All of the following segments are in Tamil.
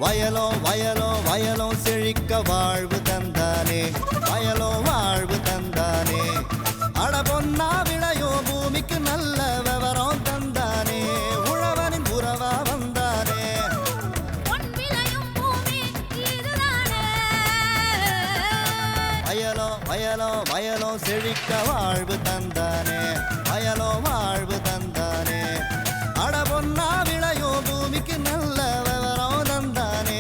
வயலோ வயலோ வயலோ செழிக்க வாழ்வு தந்தானே, வயலோ வாழ்வு தந்தானே. அட பொன்னா விளையோ பூமிக்கு நல்ல விவரம் தந்தானே, உழவனின் உறவா வந்தானே. வயலோ வயலோ வயலோ செழிக்க வாழ்வு தந்தானே, வயலோ வாழ்வு தந்தானே. அட பொன்னா விளையோ பூமிக்கு நல்ல விவரம் தந்தானே,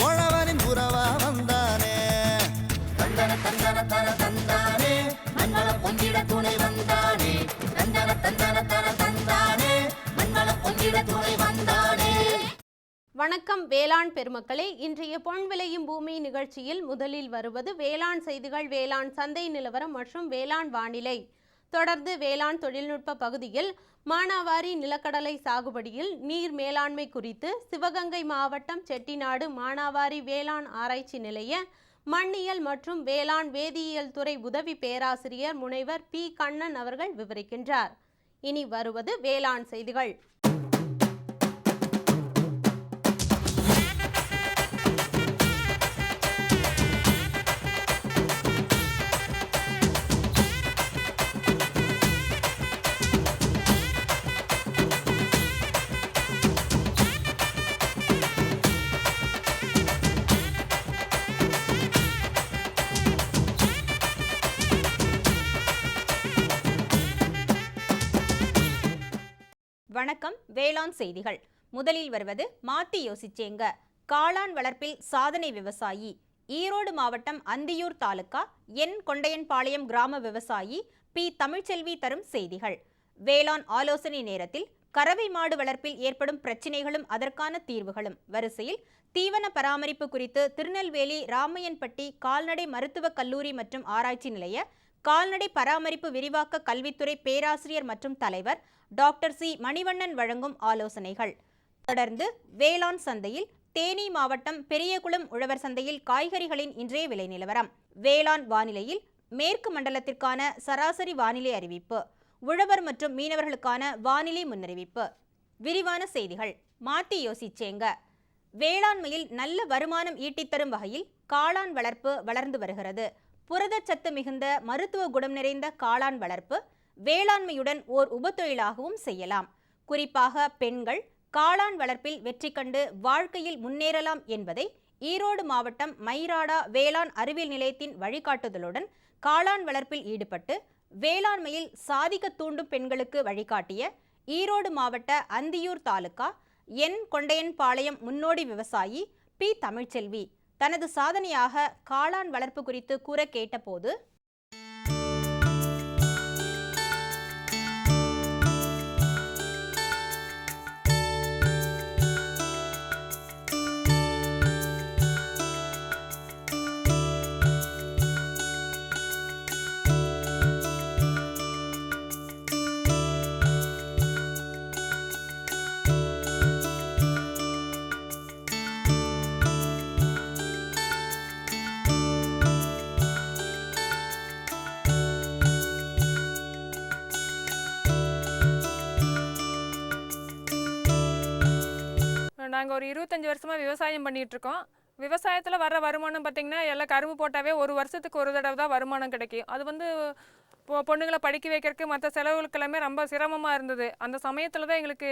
உழவனின் உறவா வந்தானே. தந்தன தந்தன தன தந்தானே, மங்கள பொங்கிட துணை வந்தானே. தந்தன தந்தன தன தந்தானே, மங்கள பொங்கிட துணை வந்தானே. வணக்கம் வேளாண் பெருமக்களே. இன்றைய பொன் விளையும் பூமி நிகழ்ச்சியில் முதலில் வருவது வேளாண் செய்திகள், வேளாண் சந்தை நிலவரம் மற்றும் வேளாண் வானிலை. தொடர்ந்து வேளாண் தொழில்நுட்ப பகுதியில் மானாவாரி நிலக்கடலை சாகுபடியில் நீர் மேலாண்மை குறித்து சிவகங்கை மாவட்டம் செட்டிநாடு மானாவாரி வேளாண் ஆராய்ச்சி நிலைய மண்ணியல் மற்றும் வேளாண் வேதியியல் துறை உதவி பேராசிரியர் முனைவர் பி கண்ணன் அவர்கள் விவரிக்கின்றார். இனி வருவது வேளாண் செய்திகள். வணக்கம். வேளாண் செய்திகள். முதலில் வருவது மாத்தி யோசிச்சேங்க. காளான் வளர்ப்பில் சாதனை விவசாயி. ஈரோடு மாவட்டம் அந்தியூர் தாலுகா என் கொண்டையன்பாளையம் கிராம விவசாயி பி தமிழ்ச்செல்வி தரும் செய்திகள். வேளாண் ஆலோசனை நேரத்தில் கறவை மாடு வளர்ப்பில் ஏற்படும் பிரச்சினைகளும் அதற்கான தீர்வுகளும் வரிசையில் தீவன பராமரிப்பு குறித்து திருநெல்வேலி ராமையன்பட்டி கால்நடை மருத்துவக் கல்லூரி மற்றும் ஆராய்ச்சி நிலைய கால்நடை பராமரிப்பு விரிவாக்க கல்வித்துறை பேராசிரியர் மற்றும் தலைவர் டாக்டர் சி மணிவண்ணன் வழங்கும் ஆலோசனைகள். தொடர்ந்து வேளாண் சந்தையில் தேனி மாவட்டம் பெரியகுளம் உழவர் சந்தையில் காய்கறிகளின் இன்றைய விலை நிலவரம். வேளாண் வானிலையில் மேற்கு மண்டலத்திற்கான சராசரி வானிலை அறிவிப்பு, உழவர் மற்றும் மீனவர்களுக்கான வானிலை முன்னறிவிப்பு. விரிவான செய்திகள். மாத்தி யோசிச்சேங்க. வேளாண்மையில் நல்ல வருமானம் ஈட்டித்தரும் வகையில் காளான் வளர்ப்பு வளர்ந்து வருகிறது. புரதச்சத்து மிகுந்த மருத்துவ குணம் நிறைந்த காளான் வளர்ப்பு வேளாண்மையுடன் ஓர் உபத்தொழிலாகவும் செய்யலாம். குறிப்பாக பெண்கள் காளான் வளர்ப்பில் வெற்றி கண்டு வாழ்க்கையில் முன்னேறலாம் என்பதை ஈரோடு மாவட்டம் மயிராடா வேளாண் அறிவியல் நிலையத்தின் வழிகாட்டுதலுடன் காளான் வளர்ப்பில் ஈடுபட்டு வேளாண்மையில் சாதிக்க தூண்டும் பெண்களுக்கு வழிகாட்டிய ஈரோடு மாவட்ட அந்தியூர் தாலுகா என் கொண்டையன்பாளையம் முன்னோடி விவசாயி பி தமிழ்ச்செல்வி தனது சாதனையாக காளான் வளர்ப்பு குறித்து கூற கேட்டபோது, நாங்கள் ஒரு 25 வருஷமாக விவசாயம் பண்ணிகிட்ருக்கோம். விவசாயத்தில் வர வருமானம் பார்த்திங்கன்னா எல்லாம் கரும்பு போட்டாவே ஒரு வருஷத்துக்கு ஒரு தடவை தான் வருமானம் கிடைக்கும். அது பொண்ணுங்களை படிக்க வைக்கிறதுக்கு மற்ற செலவுகளுக்கு எல்லாமே ரொம்ப சிரமமாக இருந்தது. அந்த சமயத்தில் தான் எங்களுக்கு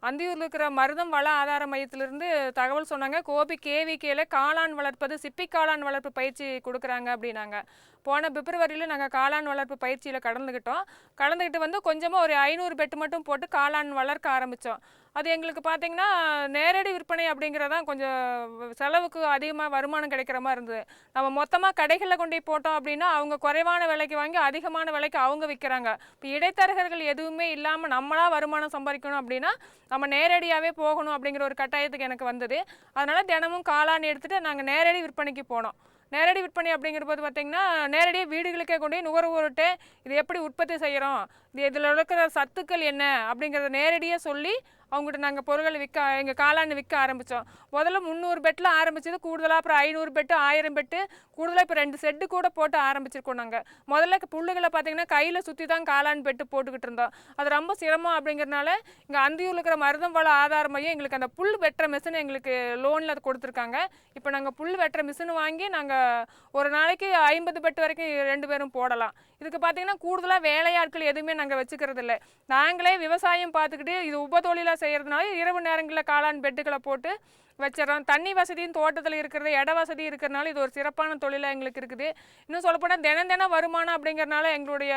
அந்தியூரில் இருக்கிற மருதம் வள ஆதார மையத்திலிருந்து தகவல் சொன்னாங்க. கோபி கேவிகேல காளான் வளர்ப்பது சிப்பி காளான் வளர்ப்பு பயிற்சி கொடுக்குறாங்க அப்படின்னாங்க. போன பிப்ரவரியில் நாங்கள் காளான் வளர்ப்பு பயிற்சியில் கலந்துக்கிட்டு கொஞ்சமாக ஒரு 500 பெட்டு மட்டும் போட்டு காளான் வளர்க்க ஆரம்பித்தோம். அது எங்களுக்கு பார்த்திங்கன்னா நேரடி விற்பனை அப்படிங்கிறதான் கொஞ்சம் செலவுக்கு அதிகமாக வருமானம் கிடைக்கிற மாதிரி இருந்தது. நம்ம மொத்தமாக கடைகளில் கொண்டு போட்டோம் அப்படின்னா அவங்க குறைவான விலைக்கு வாங்கி அதிகமான விலைக்கு அவங்க விற்கிறாங்க. இப்போ இடைத்தரகர்கள் எதுவுமே இல்லாமல் நம்மளாக வருமானம் சம்பாதிக்கணும் அப்படின்னா நம்ம நேரடியாகவே போகணும் அப்படிங்கிற ஒரு கட்டாயத்துக்கு எனக்கு வந்தது. அதனால் தினமும் காளான் எடுத்துகிட்டு நாங்கள் நேரடி விற்பனைக்கு போனோம். நேரடி விற்பனை அப்படிங்கிற போது பார்த்திங்கன்னா நேரடியாக வீடுகளுக்கே கொண்டு போய் நுகர்வோர்கிட்ட இது எப்படி உற்பத்தி செய்கிறோம், இதில் இருக்கிற சத்துக்கள் என்ன அப்படிங்கிறத நேரடியாக சொல்லி அவங்ககிட்ட நாங்கள் பொருட்களை எங்கள் காளான் விற்க ஆரம்பித்தோம். முதல்ல 300 பெட்டில் ஆரம்பித்தது, கூடுதலாக அப்புறம் 500 பெட்டு 1000 பெட்டு கூடுதலாக இப்போ 2 செட்டு கூட போட்டு ஆரம்பிச்சிருக்கோம். நாங்கள் முதல்ல புல்லுகளை பார்த்திங்கன்னா கையில் சுற்றி தான் காளான் பெட்டு போட்டுக்கிட்டு இருந்தோம். அது ரொம்ப சிரமம் அப்படிங்கிறதுனால இங்கே அந்தியூரில் இருக்கிற மருதம் வள ஆதார மையம் எங்களுக்கு அந்த புல் வெட்டுற மிஷின் எங்களுக்கு லோனில் கொடுத்துருக்காங்க. இப்போ நாங்கள் புல் வெட்டுற மிஷின் வாங்கி நாங்கள் ஒரு நாளைக்கு 50 பெட்டு வரைக்கும் 2 பேரும் போடலாம். இதுக்கு பார்த்திங்கன்னா கூடுதலாக வேலையாட்கள் எதுவுமே நாங்கள் வச்சுக்கிறது இல்லை. நாங்களே விவசாயம் பார்த்துக்கிட்டு இது உபத்தொழிலாக செய்கிறதுனால இரவு நேரங்களில் காளான் பெட்டுகளை போட்டு வச்சிடறோம். தண்ணி வசதியும் தோட்டத்தில் இருக்கிறது, இட வசதி இருக்கிறதுனால இது ஒரு சிறப்பான தொழிலாக எங்களுக்கு இருக்குது. இன்னும் சொல்லப்போனால் தினம் வருமானம் அப்படிங்கிறதுனால எங்களுடைய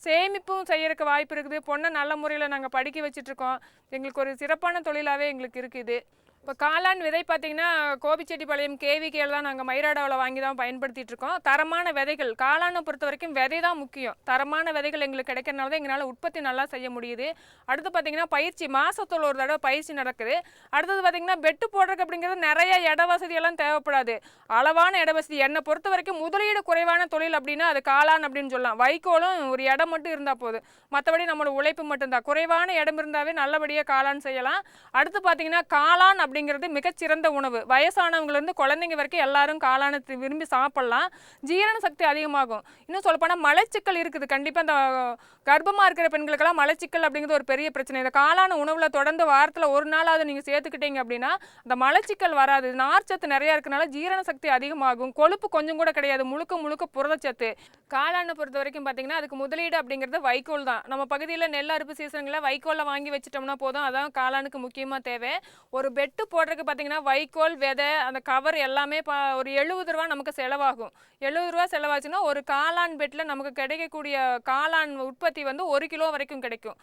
சேமிப்பும் செய்யறதுக்கு வாய்ப்பு இருக்குது. பொண்ணை நல்ல முறையில் நாங்கள் படிக்க வச்சிட்ருக்கோம். எங்களுக்கு ஒரு சிறப்பான தொழிலாகவே எங்களுக்கு இருக்குது. இப்போ காளான் விதை பார்த்திங்கன்னா கோபிச்செட்டிப்பாளையம் கேவிகேல தான் நாங்கள் மயிராடாவில் வாங்கி தான் பயன்படுத்திகிட்டு இருக்கோம். தரமான விதைகள், காளானை பொறுத்த வரைக்கும் விதை தான் முக்கியம். தரமான விதைகள் எங்களுக்கு கிடைக்கிறனால தான் எங்களால் உற்பத்தி நல்லா செய்ய முடியுது. அடுத்து பார்த்திங்கன்னா பயிற்சி மாதத்தில் ஒரு தடவை பயிற்சி நடக்குது. அடுத்தது பார்த்திங்கன்னா பெட்டு போடுறதுக்கு அப்படிங்கிறது நிறைய இட வசதியெல்லாம் தேவைப்படாது. அளவான இட வசதி. என்னை பொறுத்த வரைக்கும் முதலீடு குறைவான தொழில் அப்படின்னா அது காளான் அப்படின்னு சொல்லலாம். வைக்கோலும் ஒரு இடம் மட்டும் இருந்தால் போதும், மற்றபடி நம்மளோட உழைப்பு மட்டும்தான். குறைவான இடம் இருந்தாவே நல்லபடியாக காளான் செய்யலாம். அடுத்து பார்த்திங்கன்னா காளான் அப்படிங்கிறது மிகச்சிறந்த உணவு. வயசானவங்கலேருந்து குழந்தைங்க வரைக்கும் எல்லாரும் காளானை விரும்பி சாப்பிட்லாம். ஜீரண சக்தி அதிகமாகும். இன்னும் சொல்லப்போனால் மலச்சிக்கல் இருக்குது. கண்டிப்பாக இந்த கர்ப்பமாக இருக்கிற பெண்களுக்கெல்லாம் மலச்சிக்கல் அப்படிங்கிறது ஒரு பெரிய பிரச்சனை. இந்த காளான உணவில் தொடர்ந்து வாரத்தில் ஒரு நாளாவது நீங்கள் சேர்த்துக்கிட்டீங்க அப்படின்னா அந்த மலச்சிக்கல் வராது. நார்ச்சத்து நிறையா இருக்கனால ஜீரண சக்தி அதிகமாகும். கொழுப்பு கொஞ்சம் கூட கிடையாது, முழுக்க புரதச்சத்து. காளானை பொறுத்த வரைக்கும் பார்த்தீங்கன்னா அதுக்கு முதலீடு அப்படிங்கிறது வைக்கோல் தான். நம்ம பகுதியில் நெல் அறுப்பு சீசன்களில் வைக்கோலில் வாங்கி வச்சுட்டோம்னா போதும். அதான் காளானுக்கு முக்கியமாக தேவை. ஒரு பெட்டு போடுறதுக்கு பார்த்தீங்கன்னா வைக்கோல், விதை, அந்த கவர் எல்லாமே ஒரு 70 ரூபா நமக்கு செலவாகும். 70 ரூபா செலவாச்சுன்னா ஒரு காளான் பெட்டில் நமக்கு கிடைக்கக்கூடிய காளான் உற்பத்தி வந்து 1 கிலோ வரைக்கும் கிடைக்கும்.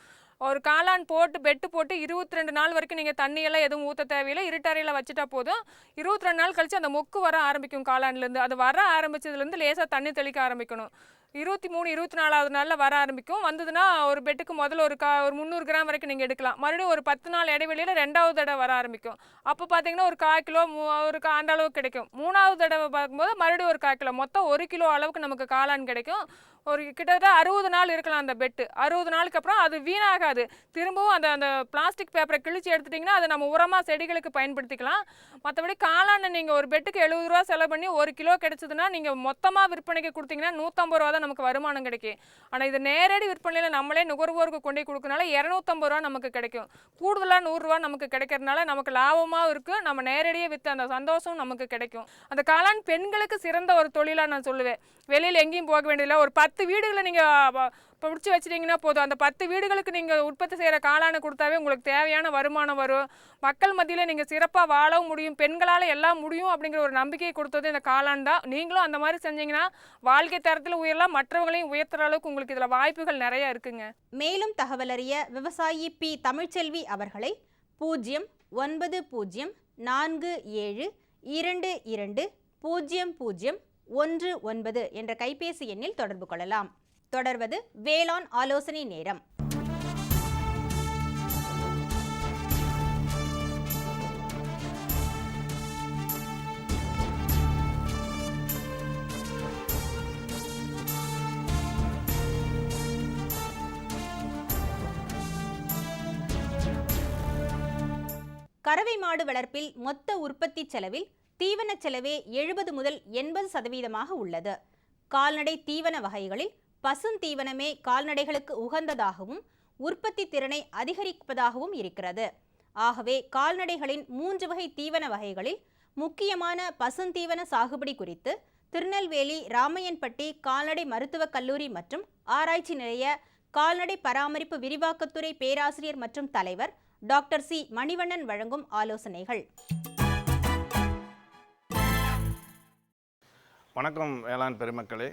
ஒரு காளான் போட்டு பெட்டு போட்டு 22 நாள் வரைக்கும் நீங்கள் தண்ணியெல்லாம் எதுவும் ஊற்ற தேவையில்லை. இருட்டறையில் வச்சுட்டா போதும். 22 நாள் கழித்து அந்த மொக்கு வர ஆரம்பிக்கும் காளான்லேருந்து. அது வர ஆரம்பித்ததுலேருந்து லேசாக தண்ணி தெளிக்க ஆரம்பிக்கணும். 23 24வது நாளில் வர ஆரம்பிக்கும். வந்ததுன்னா ஒரு பெட்டுக்கு முதல்ல ஒரு 300 கிராம் வரைக்கும் நீங்கள் எடுக்கலாம். மறுபடியும் ஒரு 10 நாள் இடைவெளியில் 2வது தடவை வர ஆரம்பிக்கும். அப்போ பார்த்தீங்கன்னா ஒரு 1/4 கிலோ அந்த அளவுக்கு கிடைக்கும். 3வது தடவை பார்க்கும்போது மறுபடியும் ஒரு 1/4 கிலோ, மொத்தம் 1 கிலோ அளவுக்கு நமக்கு காளான் கிடைக்கும். ஒரு கிட்டத்தட்ட 60 நாள் இருக்கலாம் அந்த பெட்டு. 60 நாளுக்கு அப்புறம் அது வீணாகாது. திரும்பவும் அந்த பிளாஸ்டிக் பேப்பரை கிழிச்சு எடுத்துட்டிங்கன்னா அதை நம்ம உரமாக செடிகளுக்கு பயன்படுத்திக்கலாம். மற்றபடி காளானை நீங்கள் ஒரு பெட்டுக்கு 70 ரூபா செலவு பண்ணி 1 கிலோ கிடைச்சதுன்னா நீங்கள் மொத்தமாக விற்பனைக்கு கொடுத்தீங்கன்னா 150 ரூபா தான் நமக்கு வருமானம் கிடைக்கும். ஆனால் இது நேரடி விற்பனையில் நம்மளே நுகர்வோருக்கு கொண்டு கொடுக்கறனால 250 ரூபா நமக்கு கிடைக்கும். கூடுதலாக 100 ரூபா நமக்கு கிடைக்கிறதுனால நமக்கு லாபமாகவும் இருக்குது. நம்ம நேரடியாக விற்று அந்த சந்தோஷம் நமக்கு கிடைக்கும். அந்த காளான் பெண்களுக்கு சிறந்த ஒரு தொழிலாக நான் சொல்லுவேன். வெளியில் எங்கேயும் போக வேண்டியதில்லை. ஒரு 10 வீடுகளை நீங்கள் பிடிச்சி வச்சிட்டிங்கன்னா போதும். அந்த 10 வீடுகளுக்கு நீங்கள் உற்பத்தி செய்கிற காளானை கொடுத்தாவே உங்களுக்கு தேவையான வருமானம் வரும். மக்கள் மத்தியில் நீங்கள் சிறப்பாக வாழவும் முடியும். பெண்களால் எல்லாம் முடியும் அப்படிங்கிற ஒரு நம்பிக்கையை கொடுத்தது இந்த காளான் தான். நீங்களும் அந்த மாதிரி செஞ்சீங்கன்னா வாழ்க்கை தரத்தில் உயரலாம், மற்றவங்களையும் உயர்த்துற அளவுக்கு உங்களுக்கு இதில் வாய்ப்புகள் நிறையா இருக்குங்க. மேலும் தகவலறிய விவசாயி பி தமிழ்ச்செல்வி அவர்களை 09047220019 என்ற கைபேசி எண்ணில் தொடர்பு கொள்ளலாம். தொடர்வது வேளாண் ஆலோசனை நேரம். கறவை மாடு வளர்ப்பில் மொத்த உற்பத்தி செலவில் தீவன செலவே 70 முதல் 80% உள்ளது. கால்நடை தீவன வகைகளில் பசுந்தீவனமே கால்நடைகளுக்கு உகந்ததாகவும் உற்பத்தி திறனை அதிகரிப்பதாகவும் இருக்கிறது. ஆகவே கால்நடைகளின் 3 வகை தீவன வகைகளில் முக்கியமான பசுந்தீவன சாகுபடி குறித்து திருநெல்வேலி ராமையன்பட்டி கால்நடை மருத்துவக் கல்லூரி மற்றும் ஆராய்ச்சி நிலைய கால்நடை பராமரிப்பு விரிவாக்கத்துறை பேராசிரியர் மற்றும் தலைவர் டாக்டர் சி மணிவண்ணன் வழங்கும் ஆலோசனைகள். வணக்கம் வேளாண் பெருமக்களே.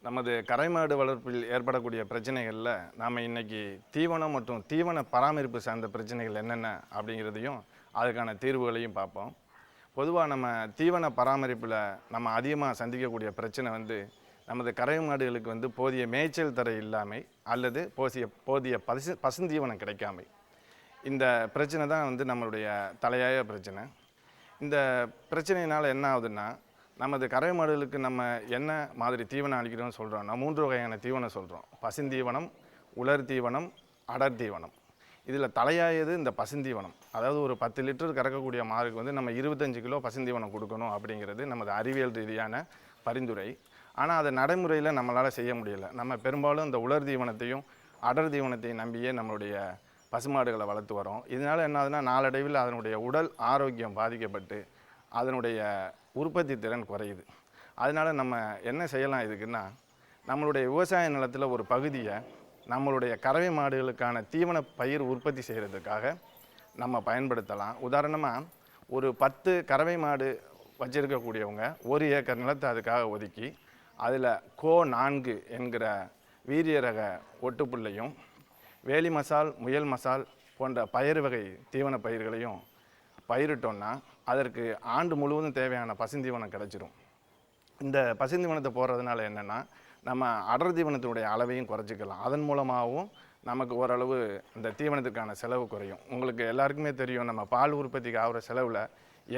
நமது கரைமாடு வளர்ப்பில் ஏற்படக்கூடிய பிரச்சனைகளில் நாம் இன்றைக்கி தீவனம் மற்றும் தீவன பராமரிப்பு சார்ந்த பிரச்சனைகள் என்னென்ன அப்படிங்கிறதையும் அதுக்கான தீர்வுகளையும் பார்ப்போம். பொதுவாக நம்ம தீவன பராமரிப்பில் நம்ம அதிகமாக சந்திக்கக்கூடிய பிரச்சனை நமது கரை மாடுகளுக்கு போதிய மேய்ச்சல் தரை இல்லாமை அல்லது போதிய பசுந்தீவனம் கிடைக்காமை. இந்த பிரச்சனை தான் நம்மளுடைய தலையாய பிரச்சனை. இந்த பிரச்சனையினால் என்ன ஆகுதுன்னா, நமது கரை மாடுகளுக்கு நம்ம என்ன மாதிரி தீவனம் அளிக்கிறோம்னு சொல்கிறோம்னா 3 வகையான தீவனம் சொல்கிறோம். பசுந்தீவனம், உலர் தீவனம், அடர் தீவனம். இதில் தலையாயது இந்த பசுந்தீவனம். அதாவது ஒரு 10 லிட்டர் கறக்கக்கூடிய மாடுக்கு வந்து நம்ம 25 கிலோ பசுந்தீவனம் கொடுக்கணும் அப்படிங்கிறது நமது அறிவியல் ரீதியான பரிந்துரை. ஆனால் அதை நடைமுறையில் நம்மளால் செய்ய முடியலை. நம்ம பெரும்பாலும் இந்த உலர் தீவனத்தையும் அடர் தீவனத்தையும் நம்பியே நம்மளுடைய பசுமாடுகளை வளர்த்து வரோம். இதனால் என்ன ஆகுதுன்னா, நாளடைவில் அதனுடைய உடல் ஆரோக்கியம் பாதிக்கப்பட்டு அதனுடைய உற்பத்தி திறன் குறையுது. அதனால் நம்ம என்ன செய்யலாம் இதுக்குன்னா, நம்மளுடைய விவசாய நிலத்தில் ஒரு பகுதியை நம்மளுடைய கறவை மாடுகளுக்கான தீவன பயிர் உற்பத்தி செய்கிறதுக்காக நம்ம பயன்படுத்தலாம். உதாரணமாக ஒரு 10 கறவை மாடு வச்சிருக்கக்கூடியவங்க 1 ஏக்கர் நிலத்தை அதுக்காக ஒதுக்கி அதில் கோ4 என்கிற வீரிய ரக ஒட்டுப்புள்ளையும் வேலி மசால், முயல் மசால் போன்ற பயிர் வகை தீவன பயிர்களையும் பயிரிட்டோன்னா அதற்கு ஆண்டு முழுவதும் தேவையான பசுந்தீவனம் கிடச்சிரும். இந்த பசுந்தீவனத்தை போடுறதுனால என்னென்னா, நம்ம அடர் தீவனத்தினுடைய அளவையும் குறைச்சிக்கலாம். அதன் மூலமாகவும் நமக்கு ஓரளவு இந்த தீவனத்துக்கான செலவு குறையும். உங்களுக்கு எல்லாருக்குமே தெரியும், நம்ம பால் உற்பத்திக்கு ஆகிற செலவில்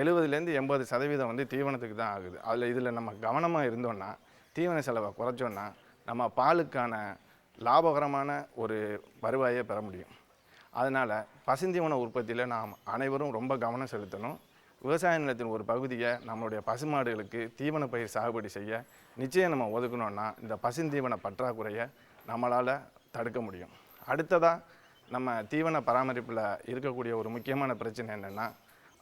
70லேருந்து 80% வந்து தீவனத்துக்கு தான் ஆகுது. இதில் நம்ம கவனமாக இருந்தோன்னா, தீவன செலவை குறைச்சோன்னா நம்ம பாலுக்கான லாபகரமான ஒரு வருவாயை பெற முடியும். அதனால் பசுந்தீவன உற்பத்தியில் நாம் அனைவரும் ரொம்ப கவனம் செலுத்தணும். விவசாய நிலத்தின் ஒரு பகுதியை நம்மளுடைய பசுமாடுகளுக்கு தீவன பயிர் சாகுபடி செய்ய நிச்சயம் நம்ம ஒதுக்கணும்னா இந்த பசுந்தீவன பற்றாக்குறையை நம்மளால் தடுக்க முடியும். அடுத்ததாக நம்ம தீவன பராமரிப்பில் இருக்கக்கூடிய ஒரு முக்கியமான பிரச்சனை என்னென்னா,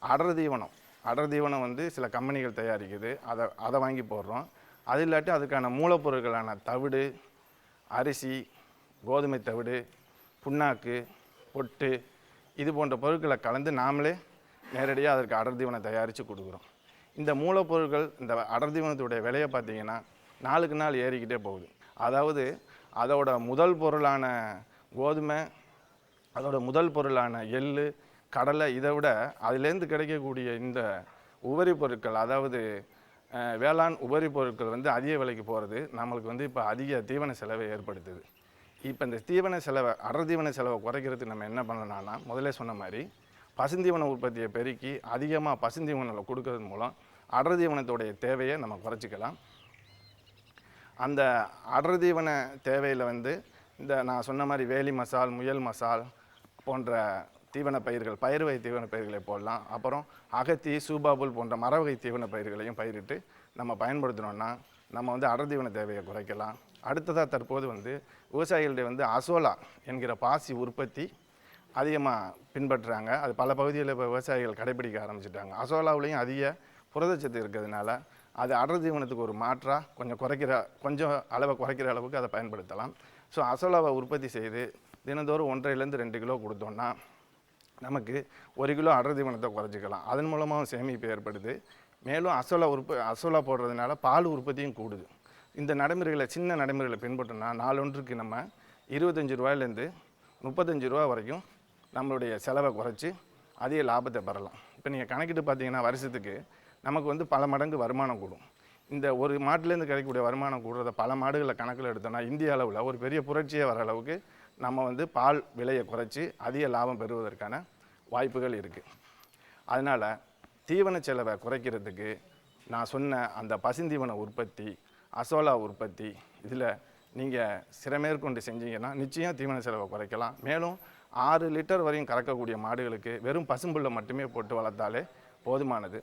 அடர் தீவனம். அடர் தீவனம் வந்து சில கம்பெனிகள் தயாரிக்குது, அதை வாங்கி போடுறோம். அது இல்லாட்டி அதுக்கான மூலப்பொருட்களான தவிடு, அரிசி, கோதுமை தவிடு, புண்ணாக்கு, பொட்டு இது போன்ற பொருட்களை கலந்து நாமளே நேரடியாக அதற்கு அடர் தீவனம் தயாரித்து கொடுக்குறோம். இந்த மூலப்பொருட்கள், இந்த அடர் தீவனத்துடைய விலையை பார்த்திங்கன்னா நாளுக்கு நாள் ஏறிக்கிட்டே போகுது. அதாவது அதோட முதல் பொருளான கோதுமை, அதோட முதல் பொருளான எள், கடலை, இதை விட அதிலேருந்து கிடைக்கக்கூடிய இந்த உபரி பொருட்கள், அதாவது வேளாண் உபரி பொருட்கள் வந்து அதிக விலைக்கு போகிறது நம்மளுக்கு வந்து இப்போ அதிக தீவன செலவை ஏற்படுத்துது. இப்போ இந்த தீவன செலவை, அடர் தீவன செலவை குறைக்கிறதுக்கு நம்ம என்ன பண்ணலாம்னா, முதல்ல சொன்ன மாதிரி பசுந்தீவன உற்பத்தியை பெருக்கி அதிகமாக பசுந்தீவனங்களை கொடுக்கறது மூலம் அடர் தீவனத்துடைய தேவையை நம்ம குறைச்சிக்கலாம். அந்த அடர் தீவன தேவையில் வந்து இந்த நான் சொன்ன மாதிரி வேலி மசால், முயல் மசால் போன்ற தீவன பயிர்கள், பயிர் வகை தீவன பயிர்களை போடலாம். அப்புறம் அகத்தி, சூபாபுல் போன்ற மரவகை தீவன பயிர்களையும் பயிரிட்டு நம்ம பயன்படுத்தினோன்னா நம்ம வந்து அடர் தீவன தேவையை குறைக்கலாம். அடுத்ததாக தற்போது வந்து விவசாயிகளுடைய வந்து அசோலா என்கிற பாசி உற்பத்தி அதிகமாக பின்பற்றுறாங்க. அது பல பகுதிகளில் இப்போ விவசாயிகள் கடைபிடிக்க ஆரம்பிச்சிட்டாங்க. அசோலாவிலையும் அதிக புரதச்சத்து இருக்கிறதுனால அது அடர் தீவனத்துக்கு ஒரு மாற்றாக கொஞ்சம் அளவை குறைக்கிற அளவுக்கு அதை பயன்படுத்தலாம். ஸோ அசோலாவை உற்பத்தி செய்து தினந்தோறும் 1.5லேருந்து 2 கிலோ கொடுத்தோன்னா நமக்கு 1 கிலோ அடர் தீவனத்தை குறைச்சிக்கலாம். அதன் மூலமாக சேமிப்பு ஏற்படுது. மேலும் அசோலா போடுறதுனால பால் உற்பத்தியும் கூடுது. இந்த நடைமுறைகளை, சின்ன நடைமுறைகளை பின்பற்றினா நாளொன்றுக்கு நம்ம 25 ரூபாயிலேருந்து 35 ரூபா வரைக்கும் நம்மளுடைய செலவை குறைச்சி அதிக லாபத்தை பெறலாம். இப்போ நீங்கள் கணக்கிட்டு பார்த்தீங்கன்னா வருஷத்துக்கு நமக்கு வந்து பல மடங்கு வருமானம் கூடும். இந்த ஒரு மாட்டிலேருந்து கிடைக்கக்கூடிய வருமானம் கூடுறத பல மாடுகளை கணக்கில் எடுத்தோன்னா இந்திய அளவில் ஒரு பெரிய புரட்சியே வர அளவுக்கு நம்ம வந்து பால் விலையை குறைச்சி அதிக லாபம் பெறுவதற்கான வாய்ப்புகள் இருக்குது. அதனால் தீவன செலவை குறைக்கிறதுக்கு நான் சொன்ன அந்த பசுந்தீவன உற்பத்தி, அசோலா உற்பத்தி, இதில் நீங்கள் சிறமேற்கொண்டு செஞ்சீங்கன்னா நிச்சயம் தீவன செலவை குறைக்கலாம். மேலும் 6 லிட்டர் வரையும் கறக்கக்கூடிய மாடுகளுக்கு வெறும் பசும்புல்லை மட்டுமே போட்டு வளர்த்தாலே போதுமானது.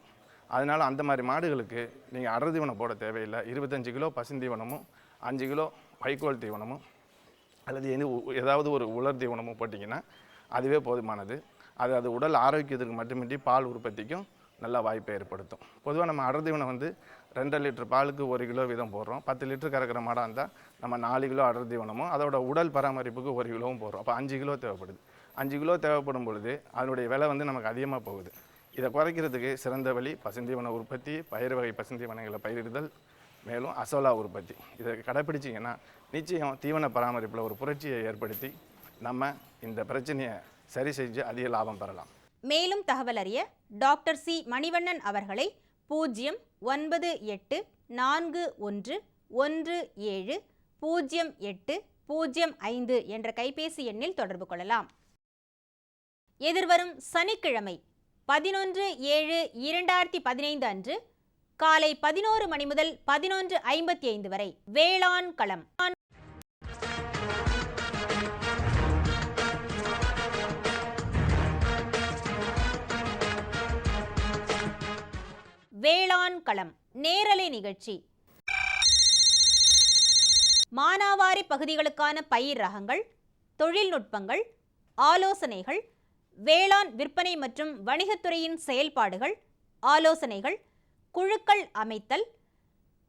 அதனால் அந்த மாதிரி மாடுகளுக்கு நீங்கள் அடர் தீவனம் போட தேவையில்லை. 25 கிலோ பசுந்தீவனமும் 5 கிலோ வைக்கோல் தீவனமும் அல்லது ஏதாவது ஒரு உலர் தீவனமும் போட்டிங்கன்னா அதுவே போதுமானது. அது உடல் ஆரோக்கியத்துக்கு மட்டுமின்றி பால் உற்பத்திக்கும் நல்ல வாய்ப்பை ஏற்படுத்தும். பொதுவாக நம்ம அடர் தீவனம் வந்து 2 லிட்டர் பாலுக்கு 1 கிலோ வீதம் போடுறோம். 10 லிட்டர் கறக்கிற மாடாக இருந்தால் நம்ம 4 கிலோ அடர் தீவனமும் அதோட உடல் பராமரிப்புக்கு 1 கிலோவும் போடுறோம். அப்போ 5 கிலோ தேவைப்படுது. 5 கிலோ தேவைப்படும் பொழுது அதனுடைய விலை வந்து நமக்கு அதிகமாக போகுது. இதை குறைக்கிறதுக்கு சிறந்த வழி பசுந்தீவன உற்பத்தி, பயிர் வகை பசுந்தீவனங்களை பயிரிடுதல், மேலும் அசோலா உற்பத்தி. இதை கடைப்பிடிச்சிங்கன்னா நிச்சயம் தீவன பராமரிப்பில் ஒரு புரட்சியை ஏற்படுத்தி நம்ம இந்த பிரச்சனையை சரி செஞ்சு அதிக லாபம் பெறலாம். மேலும் தகவல் அறிய டாக்டர் சி மணிவண்ணன் அவர்களை 09841170805 என்ற கைபேசி எண்ணில் தொடர்பு கொள்ளலாம். எதிர்வரும் சனிக்கிழமை 11/7/2015 அன்று காலை 11 மணி முதல் 11:55 வரை வேளாண் களம் வேளாண் களம் நேரலை நிகழ்ச்சி. மானாவாரி பகுதிகளுக்கான பயிர் ரகங்கள், தொழில்நுட்பங்கள், ஆலோசனைகள், வேளாண் விற்பனை மற்றும் வணிகத்துறையின் செயல்பாடுகள், ஆலோசனைகள், குழுக்கள் அமைத்தல்,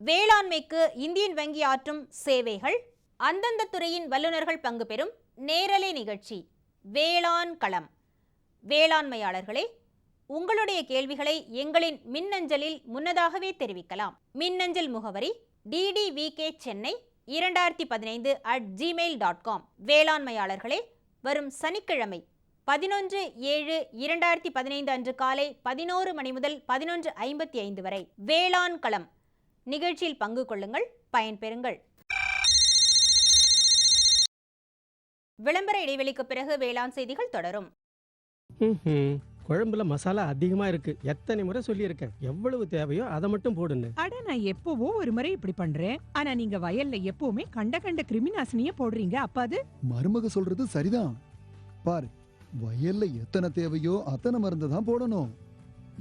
வேளாண்மைக்கு இந்தியன் வங்கி ஆற்றும் சேவைகள், அந்தந்த துறையின் வல்லுநர்கள் பங்கு பெறும் நேரலை நிகழ்ச்சி வேளாண் களம். வேளாண்மையாளர்களே, உங்களுடைய கேள்விகளை எங்களின் மின்னஞ்சலில் முன்னதாகவே தெரிவிக்கலாம். மின்னஞ்சல் முகவரி ddvk chennai 2015@gmail.com. வேளாண்மையாளர்களே, வரும் சனிக்கிழமை 11/7/2015 அன்று காலை 11 மணி முதல் 11:55 வரை வேளாண் களம் நிகழ்ச்சியில் பங்கு கொள்ளுங்கள், பயன்பெறுங்கள். விளம்பர இடைவெளிக்கு பிறகு வேளாண் செய்திகள் தொடரும். குழம்புல மசாலா அதிகமா இருக்கு. எத்தனை முறை சொல்லியிருக்கேன், எவ்வளவு தேவையோ அதை மட்டும் போடுன்னு. அட, நான் எப்பவோ ஒரு முறை இப்படி பண்றேன். ஆனா நீங்க வயல்ல எப்பவுமே கண்ட கிருமி நாசினிய போடுறீங்க. அப்ப அது மருமக சொல்றது சரிதான். பாரு, வயல்ல எத்தனை தேவையோ அத்தனை மருந்து தான் போடணும்.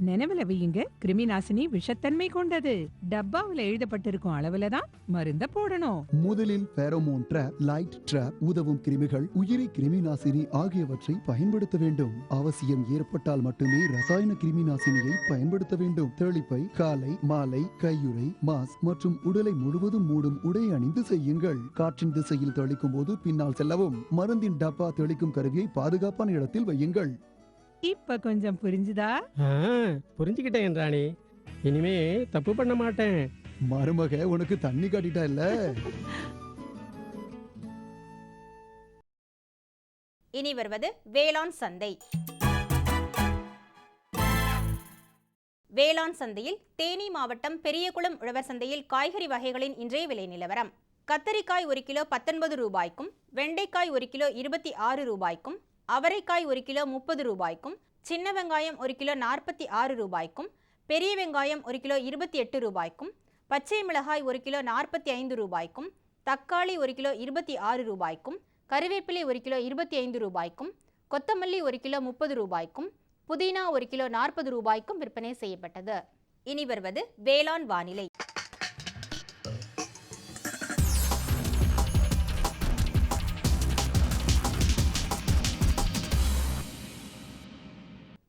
நினைவுல வையுங்க, கிருமி நாசினி விஷத்தன்மை கொண்டது. டப்பாவுல எழுதப்பட்டிருக்கும் அளவுல தான் மருந்த போடணும். முதலில் ஃபெரோமோன் ட்ராப், லைட் ட்ராப், உதவும் கிருமிகள், உயிரி கிருமி நாசினி ஆகியவற்றை பயன்படுத்த வேண்டும். அவசியம் ஏற்பட்டால் மட்டுமே ரசாயன கிருமி நாசினியை பயன்படுத்த வேண்டும். தெளிப்பை காலை மாலை கையுறை, மாஸ்க் மற்றும் உடலை முழுவதும் மூடும் உடை அணிந்து செய்யுங்கள். காற்றின் திசையில் தெளிக்கும் போது பின்னால் செல்லவும். மருந்தின் டப்பா தெளிக்கும் கருவியை பாதுகாப்பான இடத்தில் வையுங்கள். இப்ப கொஞ்சம் புரிஞ்சுதா? புரிஞ்சுக்கிட்டேன் ராணி, இனிமே தப்பு பண்ண மாட்டேன். மருமக உனக்கு தண்ணி காட்டிட்டா இல்ல. இனி வருவது வேளாண் சந்தை. வேளாண் சந்தையில் தேனி மாவட்டம் பெரியகுளம் உழவர் சந்தையில் காய்கறி வகைகளின் இன்றைய விலை நிலவரம். கத்தரிக்காய் 1 கிலோ 19 ரூபாய்க்கும், வெண்டைக்காய் 1 கிலோ 26 ரூபாய்க்கும், அவரைக்காய் 1 கிலோ 30 ரூபாய்க்கும், சின்ன வெங்காயம் 1 கிலோ 46 ரூபாய்க்கும், பெரிய வெங்காயம் 1 கிலோ 28 ரூபாய்க்கும், பச்சை மிளகாய் 1 கிலோ 45 ரூபாய்க்கும், தக்காளி 1 கிலோ 26 ரூபாய்க்கும், கறிவேப்பிலை 1 கிலோ 25 ரூபாய்க்கும், கொத்தமல்லி 1 கிலோ 30 ரூபாய்க்கும், புதினா 1 கிலோ 40 ரூபாய்க்கும் விற்பனை செய்யப்பட்டது. இனி வருவது வேளாண் வானிலை.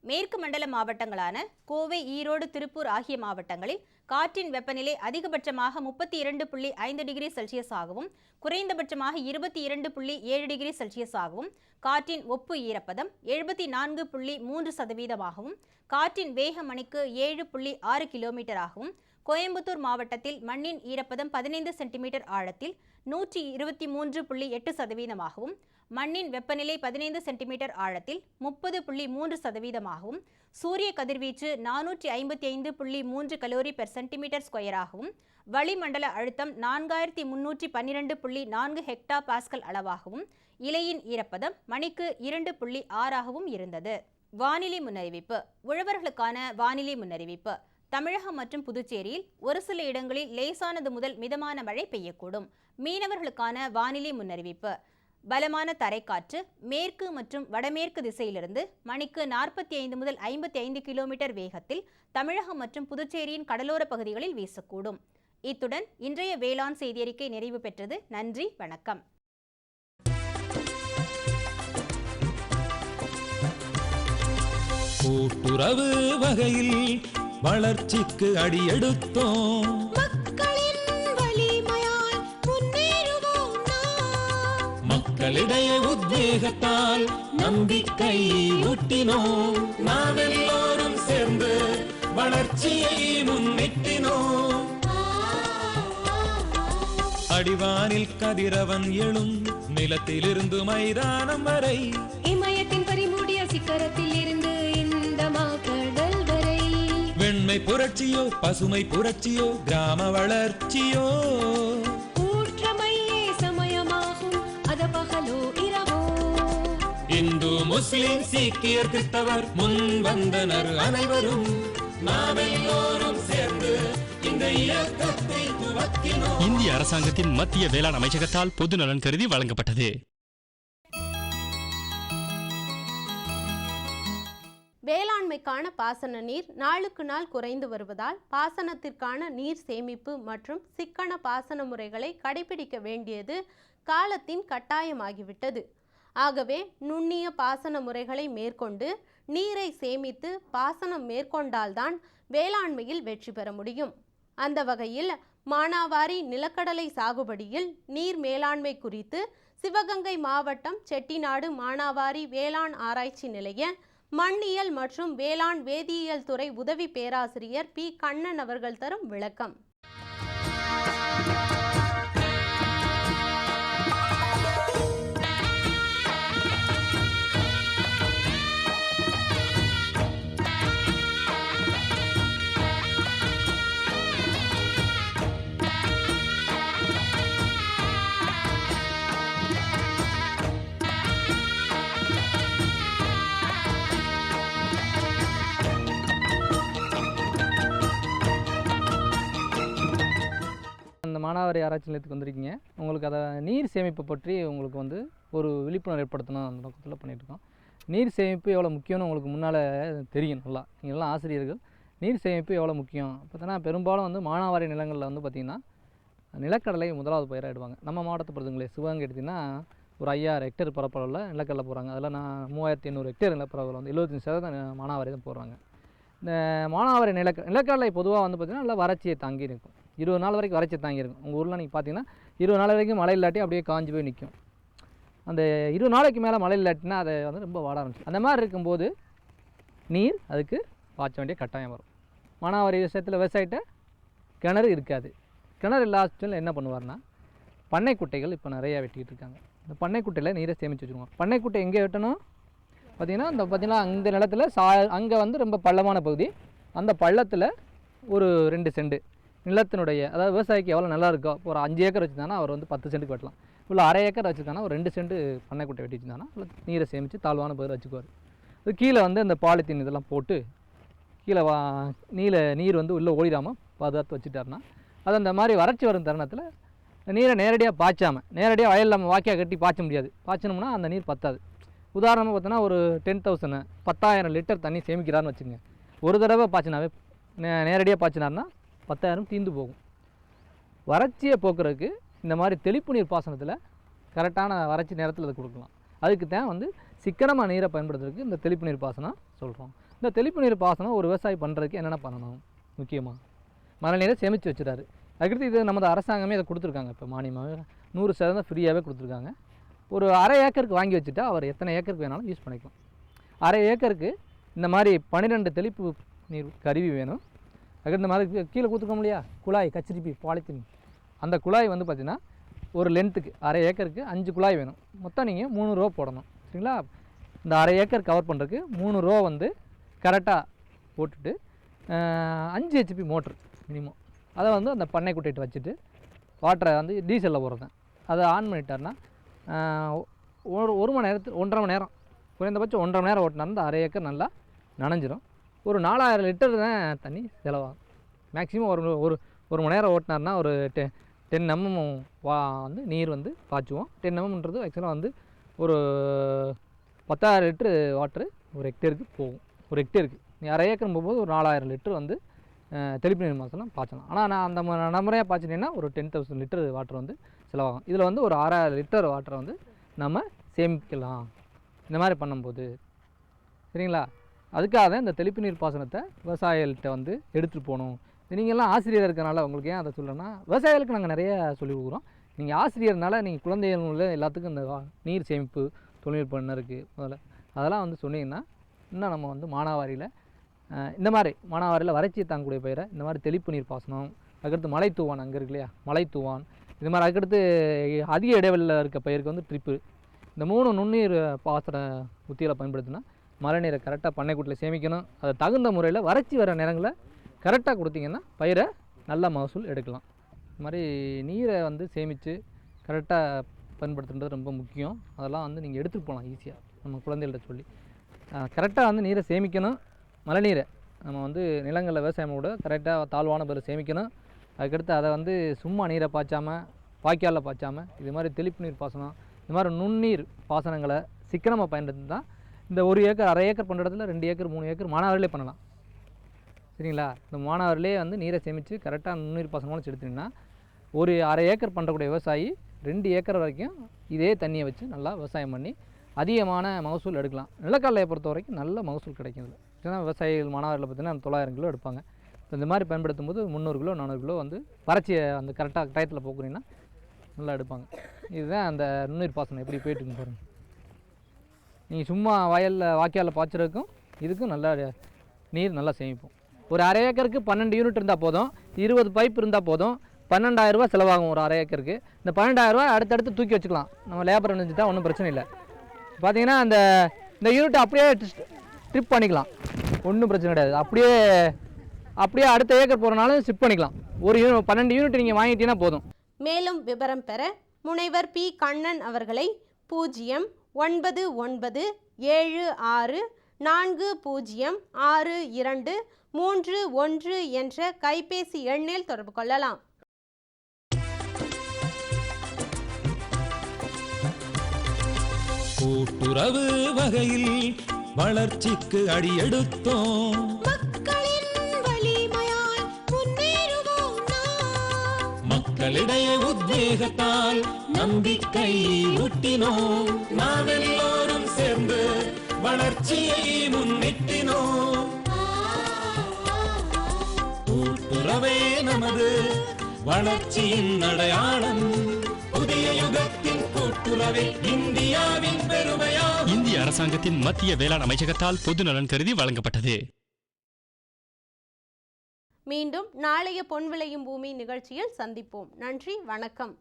மேற்கு மண்டல மாவட்டங்களான கோவை, ஈரோடு, திருப்பூர் ஆகிய மாவட்டங்களில் காற்றின் வெப்பநிலை அதிகபட்சமாக 32.5 டிகிரி செல்சியஸ் ஆகவும், குறைந்தபட்சமாக 22.7 டிகிரி செல்சியஸ் ஆகவும், காற்றின் ஒப்பு ஈரப்பதம் 74.3% காற்றின் வேக மணிக்கு 7.6 கிலோமீட்டர் ஆகவும், கோயம்புத்தூர் மாவட்டத்தில் மண்ணின் ஈரப்பதம் 15 சென்டிமீட்டர் ஆழத்தில் 123.8% மண்ணின் வெப்பநிலை 15 சென்டிமீட்டர் ஆழத்தில் 30.3%, சூரிய கதிர்வீச்சு 455.3 கலோரி பெர் சென்டிமீட்டர் ஸ்கொயராகவும், வளிமண்டல அழுத்தம் 4312.4 ஹெக்டா பாஸ்கல் அளவாகவும், இலையின் ஈரப்பதம் மணிக்கு 2.6 இருந்தது. வானிலை முன்னறிவிப்பு. உழவர்களுக்கான வானிலை முன்னறிவிப்பு. தமிழகம் மற்றும் புதுச்சேரியில் ஒரு சில இடங்களில் லேசானது முதல் மிதமான மழை பெய்யக்கூடும். மீனவர்களுக்கான வானிலை முன்னறிவிப்பு. பலமான தரைக்காற்று மேற்கு மற்றும் வடமேற்கு திசையிலிருந்து மணிக்கு 45 முதல் 55 கிலோமீட்டர் வேகத்தில் தமிழகம் மற்றும் புதுச்சேரியின் கடலோர பகுதிகளில் வீசக்கூடும். இத்துடன் இன்றைய வேளாண் செய்தியறிக்கை நிறைவு பெற்றது. நன்றி, வணக்கம். கூட்டுறவு வகையில் வளர்ச்சிக்கு அடியெடுத்தோம். மக்களிடையே உத்வேகத்தால் நம்பிக்கை ஊட்டினோம். நாம் எல்லோரும் சேர்ந்து வளர்ச்சியை முன்னிட்டினோம். அடிவானில் கதிரவன் எழும் நிலத்திலிருந்து மைதானம் வரை, இமயத்தின் பறிமூடிய சிக்கரத்தில் இருந்து இந்த மாக்கடல் வரை, வெண்மை புரட்சியோ பசுமை புரட்சியோ கிராம வளர்ச்சியோ, ஊற்றமையே சமயமாகும் அத பகலோ இரவோ, இந்து முஸ்லிம் சீக்கியர் கிறிஸ்தவர் முன் வந்தனர் அனைவரும். நாம் எல்லோரும் சேர்ந்து இந்த இயக்கத்தை துவக்கினோம். இந்திய அரசாங்கத்தின் மத்திய வேளாண் அமைச்சகத்தால் பொது நலன் கருதி வழங்கப்பட்டது. வேளாண்மைக்கான பாசன நீர் நாளுக்கு நாள் குறைந்து வருவதால் பாசனத்திற்கான நீர் சேமிப்பு மற்றும் சிக்கன பாசன முறைகளை கடைபிடிக்க வேண்டியது காலத்தின் கட்டாயமாகிவிட்டது. ஆகவே நுண்ணிய பாசன முறைகளை மேற்கொண்டு நீரை சேமித்து பாசனம் மேற்கொண்டால்தான் வேளாண்மையில் வெற்றி பெற முடியும். அந்த வகையில் மானாவாரி நிலக்கடலை சாகுபடியில் நீர் மேலாண்மை குறித்து சிவகங்கை மாவட்டம் செட்டிநாடு மானாவாரி வேளாண் ஆராய்ச்சி நிலைய மண்ணியல் மற்றும் வேளாண் வேதியியல் துறை உதவி பேராசிரியர் பி. கண்ணன் அவர்கள் தரும் விளக்கம். அந்த மானாவாரி ஆராய்ச்சி நிலையத்துக்கு வந்திருக்கீங்க. உங்களுக்கு அதை நீர் சேமிப்பை பற்றி உங்களுக்கு வந்து ஒரு விழிப்புணர்வு ஏற்படுத்தணும் அந்த நோக்கத்தில் பண்ணிகிட்ருக்கோம். நீர் சேமிப்பு எவ்வளோ முக்கியம்னு உங்களுக்கு முன்னால் தெரியும். நல்லா நீங்கள் எல்லாம் ஆசிரியர்கள். நீர் சேமிப்பு எவ்வளோ முக்கியம் பார்த்தோன்னா, பெரும்பாலும் வந்து மானாவாரி நிலங்களில் வந்து பார்த்திங்கன்னா நிலக்கடலை முதலாவது பயிராகிடுவாங்க. நம்ம மாவட்டத்தை பொறுத்தவங்களே சிவகங்கை எடுத்திங்கன்னா ஒரு 5000 ஹெக்டேர் பரப்பளவில் நிலக்கடலை போகிறாங்க. அதில் நான் 3800 ஹெக்டேர் நிலப்பரப்பில் வந்து 75% மானாவாரி தான் போடுறாங்க. இந்த மானாவாரி நிலக்கடலை பொதுவாக வந்து பார்த்திங்கன்னா நல்லா வறட்சியை தாங்கி இருக்கும். 20 நாள் வரைக்கும் வறட்சி தாங்கியிருக்கும். உங்கள் ஊரில் நீங்கள் பார்த்தீங்கன்னா 20 நாள் வரைக்கும் மழை இல்லாட்டி அப்படியே காஞ்சி போய் நிற்கும். அந்த 20 நாளைக்கு மேலே மழை இல்லாட்டினா அதை வந்து ரொம்ப வாட ஆரம்பிச்சு. அந்த மாதிரி இருக்கும்போது நீர் அதுக்கு பாய்ச்ச வேண்டிய கட்டாயம் வரும். மானாவாரி விஷயத்தில் விவசாயிட்ட கிணறு இருக்காது. கிணறு இல்லாத என்ன பண்ணுவார்னா, பண்ணை குட்டைகள் இப்போ நிறையா வெட்டிக்கிட்டு இருக்காங்க. இந்த பண்ணை குட்டையில் நீரை சேமித்து வச்சுருவாங்க. பண்ணை குட்டை எங்கே வெட்டணும் பார்த்திங்கன்னா, அந்த நிலத்தில் அங்கே வந்து ரொம்ப பள்ளமான பகுதி. அந்த பள்ளத்தில் ஒரு 2 செண்டு நிலத்தினுடைய, அதாவது விவசாயிக்கு எவ்வளோ நல்லா இருக்கோ, ஒரு 5 ஏக்கர் வச்சுருந்தானா அவர் வந்து 10 சென்ட்டுக்கு வெட்டலாம். இல்லை அரை ஏக்கர் வச்சுருந்தானா ஒரு 2 சென்ட் பண்ணைக்குட்டை வெட்டி வச்சுருந்தானா அதில் நீரை சேமித்து தாழ்வான பகுதியில் வச்சுக்குவார். அது கீழே வந்து இந்த பாலித்தீன் இதெல்லாம் போட்டு கீழே நீர் வந்து உள்ளே ஓடிடாமல் பாதுகாத்து வச்சுட்டாருன்னா, அது அந்த மாதிரி வறட்சி வரும் தருணத்தில் நீரை நேரடியாக பாய்ச்சாமல், நேரடியாக வயலில் நம்ம வாக்கியாக கட்டி பாய்ச்ச முடியாது. பாய்ச்சணும்னா அந்த நீர் பத்தாது. உதாரணமாக பார்த்தோன்னா ஒரு 10,000 லிட்டர் தண்ணி சேமிக்கிறான்னு வச்சுங்க. ஒரு தடவை பாய்ச்சினாவே நேரடியாக பாய்ச்சினார்னா 10,000 தீர்ந்து போகும். வறட்சியை போக்குறதுக்கு இந்த மாதிரி தெளிப்பு நீர் பாசனத்தில் கரெக்டான வறட்சி நேரத்தில் அதை கொடுக்கலாம். அதுக்கு தான் வந்து சிக்கனமாக நீரை பயன்படுத்துறதுக்கு இந்த தெளிப்பு நீர் பாசனம் சொல்கிறோம். இந்த தெளிப்பு நீர் பாசனம் ஒரு விவசாயி பண்ணுறதுக்கு என்னென்ன பண்ணணும்? முக்கியமாக மழை நீரை சேமித்து வச்சுட்டாரு. அதுக்கடுத்து இது நமது அரசாங்கமே இதை கொடுத்துருக்காங்க. இப்போ மானியமாக 100% ஃப்ரீயாகவே கொடுத்துருக்காங்க. ஒரு அரை ஏக்கருக்கு வாங்கி வச்சுட்டா அவர் எத்தனை ஏக்கருக்கு வேணாலும் யூஸ் பண்ணிக்கலாம். அரை ஏக்கருக்கு இந்த மாதிரி 12 தெளிப்பு நீர் கருவி வேணும். அதுக்கு இந்த மாதிரி கீழே கொடுத்துருக்கோம் இல்லையா, குழாய் கச்சிரிப்பி பாலித்தீன், அந்த குழாய் வந்து பார்த்திங்கன்னா ஒரு லென்த்துக்கு அரை ஏக்கருக்கு 5 குழாய் வேணும். மொத்தம் நீங்கள் 3 ரோ போடணும். சரிங்களா? இந்த அரை ஏக்கர் கவர் பண்ணுறதுக்கு 3 ரோ வந்து கரெக்டாக போட்டுட்டு 5 HP மோட்ரு மினிமம் அதை வந்து அந்த பண்ணை குட்டைட்டு வச்சுட்டு வாட்டரை வந்து டீசலில் போடுறேன். அதை ஆன் பண்ணிட்டாருன்னா ஒரு மணி நேரத்தில் 1.5 மணி நேரம், குறைந்தபட்சம் 1.5 மணி நேரம் ஓட்டினார் அந்த அரை ஏக்கர் நல்லா நனைஞ்சிரும். ஒரு 4000 லிட்டர் தான் தண்ணி செலவாகும். மேக்ஸிமம் ஒரு மணி நேரம் ஓட்டினார்னா ஒரு 10 mm வந்து நீர் வந்து பாய்ச்சுவோம். 10 mmன்றது ஆக்சுவலாக வந்து ஒரு 10,000 லிட்டரு வாட்ரு ஒரு ஹெக்டேருக்கு போகும். ஒரு ஹெக்டேருக்கு நீ அரை ஏக்கர் போகும்போது ஒரு 4000 லிட்டர் வந்து தெளிப்பு நீர் மாதம்லாம் பாய்ச்சலாம். ஆனால் நான் அந்த நடைமுறையாக பாய்ச்சினேன்னா ஒரு 10,000 லிட்டர் வாட்டர் வந்து செலவாகும். இதில் வந்து ஒரு 6000 லிட்டர் வாட்டரை வந்து நம்ம சேமிக்கலாம் இந்த மாதிரி பண்ணும்போது. சரிங்களா? அதுக்காக தான் இந்த தெளிப்பு நீர் பாசனத்தை விவசாயிகள்கிட்ட வந்து எடுத்துகிட்டு போகணும். நீங்கள்லாம் ஆசிரியர் இருக்கனால உங்களுக்கு ஏன் அதை சொல்கிறேன்னா, விவசாயிகளுக்கு நாங்கள் நிறைய சொல்லிக் கொடுக்குறோம். நீங்கள் ஆசிரியர்னால நீங்கள் குழந்தைகள் எல்லாத்துக்கும் இந்த நீர் சேமிப்பு தொழில்நுட்பம் இருக்குது முதல்ல அதெல்லாம் வந்து சொன்னீங்கன்னா, இன்னும் நம்ம வந்து மானாவாரியில் இந்த மாதிரி மானாவாரியில் வறட்சியை தாங்கக்கூடிய பயிரை இந்த மாதிரி தெளிப்பு நீர் பாசனம், அதுக்கடுத்து மலை தூவான் அங்கே இருக்கு இல்லையா, மலை தூவான், இது மாதிரி அதுக்கடுத்து அதிக இடைவெளியில் இருக்க பயிருக்கு வந்து ட்ரிப்பு, இந்த 3 நுண்ணீர் பாசன உத்திகளை பயன்படுத்தினா மழை நீரை கரெக்டாக பண்ணைக்குட்டில் சேமிக்கணும். அதை தகுந்த முறையில் வறட்சி வர நேரங்களில் கரெக்டாக கொடுத்தீங்கன்னா பயிரை நல்ல மகசூல் எடுக்கலாம். இது மாதிரி நீரை வந்து சேமித்து கரெக்டாக பயன்படுத்துகிறது ரொம்ப முக்கியம். அதெல்லாம் வந்து நீங்கள் எடுத்துகிட்டு போகலாம் ஈஸியாக நம்ம குழந்தைகள்கிட்ட சொல்லி. கரெக்டாக வந்து நீரை சேமிக்கணும். மழை நீரை நம்ம வந்து நிலங்களில் விவசாயம் கூட கரெக்டாக தாழ்வான பயிரை சேமிக்கணும். அதுக்கடுத்து அதை வந்து சும்மா நீரை பாய்ச்சாமல், வாய்க்காலில் பாய்ச்சாமல், இது மாதிரி தெளிப்பு நீர் பாசனம், இது மாதிரி நுண்ணீர் பாசனங்களை சிக்கனமாக பயன்படுத்தி தான் இந்த 1 ஏக்கர் 1/2 ஏக்கர் பண்ணுற இடத்துல 2 ஏக்கர் 3 ஏக்கர் மானாவாரிலே பண்ணலாம். சரிங்களா? இந்த மானாவாரிலே வந்து நீரை சேமித்து கரெக்டாக நுண்ணீர் பாசனமாக செலுத்தினீங்கன்னா ஒரு 1/2 ஏக்கர் பண்ணுறக்கூடிய விவசாயி 2 ஏக்கர் வரைக்கும் இதே தண்ணியை வச்சு நல்லா விவசாயம் பண்ணி அதிகமான மகசூல் எடுக்கலாம். நிலக்கடலையை பொறுத்த வரைக்கும் நல்ல மகசூல் கிடைக்கும். ஏன்னா விவசாயிகள் மானாவாரியில் பார்த்தீங்கன்னா 900 கிலோ எடுப்பாங்க. இந்த மாதிரி பயன்படுத்தும் போது 300 கிலோ 400 கிலோ வந்து வறட்சியை அந்த கரெக்டாக டயத்தில் போக்குறீங்கன்னா நல்லா எடுப்பாங்க. இதுதான் அந்த நுண்ணீர் பாசனம் எப்படி போயிட்டுருக்குன்னு பாருங்கள். நீங்கள் சும்மா வயலில் வாய்க்காலில் பாய்ச்சறதுக்கும் இதுக்கும் நல்லா நீர் நல்லா சேமிப்போம். ஒரு 1/2 ஏக்கருக்கு 12 யூனிட் இருந்தால் போதும், 20 பைப் இருந்தால் போதும், 12,000 ரூபா செலவாகும் ஒரு 1/2 ஏக்கருக்கு. இந்த 12,000 ரூபா அடுத்தடுத்து தூக்கி வச்சுக்கலாம். நம்ம லேபர் நினைச்சிட்டா ஒன்றும் பிரச்சனை இல்லை. பார்த்தீங்கன்னா இந்த யூனிட் அப்படியே ட்ரிப் பண்ணிக்கலாம், ஒன்றும் பிரச்சனை கிடையாது. அப்படியே அடுத்த ஏக்கர் போகிறனாலும் ஷிஃப்ட் பண்ணிக்கலாம். ஒரு 12 யூனிட் நீங்கள் வாங்கிட்டீங்கன்னா போதும். மேலும் விவரம் பெற முனைவர் பி. கண்ணன் அவர்களை 09976406231 என்ற கைபேசி எண்ணில் தொடர்பு கொள்ளலாம். கூட்டுறவு வகையில் வளர்ச்சிக்கு அடியெடுத்தோம். மக்களிடையே உத்வேகத்தால் நம்பிக்கை ஊட்டினோம். நாமெல்லோரும் சேர்ந்து வளர்ச்சியை முன்னிட்டினோம். கூட்டுறவே நமது வளர்ச்சியின் அடையாளம். புதிய யுகத்தின் கூட்டுறவே இந்தியாவின் பெருமையா. இந்திய அரசாங்கத்தின் மத்திய வேளாண் அமைச்சகத்தால் பொது நலன் கருதி வழங்கப்பட்டது. மீண்டும் நாளைய பொன் விளையும் பூமி நிகழ்ச்சியில் சந்திப்போம். நன்றி, வணக்கம்.